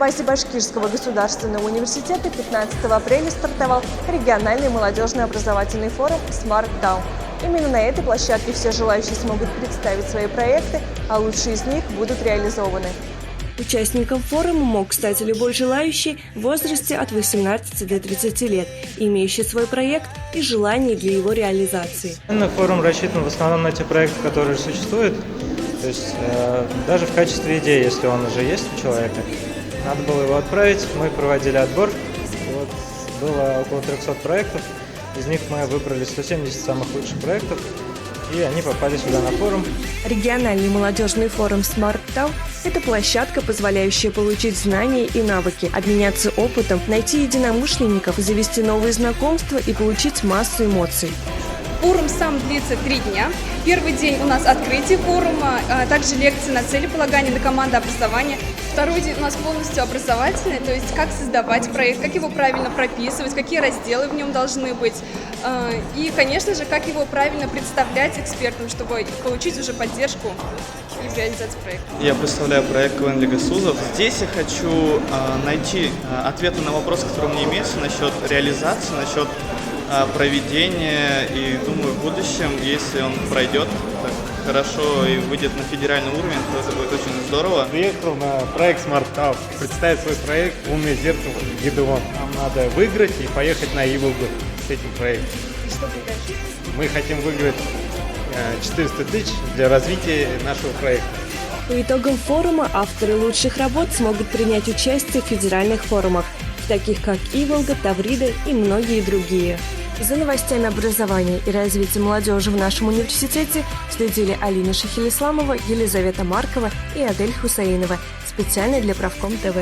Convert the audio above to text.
базе Башкирского государственного университета 15 апреля стартовал региональный молодежный образовательный форум Smart Town. Именно на этой площадке все желающие смогут представить свои проекты, а лучшие из них будут реализованы. Участником форума мог стать любой желающий в возрасте от 18 до 30 лет, имеющий свой проект и желание для его реализации. Форум рассчитан в основном на те проекты, которые существуют. То есть даже в качестве идеи, если он уже есть у человека, надо было его отправить. Мы проводили отбор. Вот, было около 300 проектов. Из них мы выбрали 170 самых лучших проектов, и они попали сюда на форум. Региональный молодежный форум Smart Town – это площадка, позволяющая получить знания и навыки, обменяться опытом, найти единомышленников, завести новые знакомства и получить массу эмоций. Форум сам длится 3 дня. Первый день у нас открытие форума, а также лекции на целеполагание, на командообразование. Второй день у нас полностью образовательный, то есть как создавать проект, как его правильно прописывать, какие разделы в нем должны быть. И, конечно же, как его правильно представлять экспертам, чтобы получить уже поддержку и в реализации проекта. Я представляю проект КВН Лига СУЗов. Здесь я хочу найти ответы на вопросы, которые у меня имеются насчет реализации, насчет проведения, и думаю, в будущем, если он пройдет так хорошо и выйдет на федеральный уровень, то это будет очень здорово. Приехал на проект Smart Town, представить свой проект «Умное зеркало Гидеон». Нам надо выиграть и поехать на Иволгу с этим проектом. Мы хотим выиграть 400 тысяч для развития нашего проекта. По итогам форума авторы лучших работ смогут принять участие в федеральных форумах, таких как Иволга, Таврида и многие другие. За новостями образования и развития молодежи в нашем университете следили Алина Шахилисламова, Елизавета Маркова и Адель Хусаинова. Специально для Правком ТВ.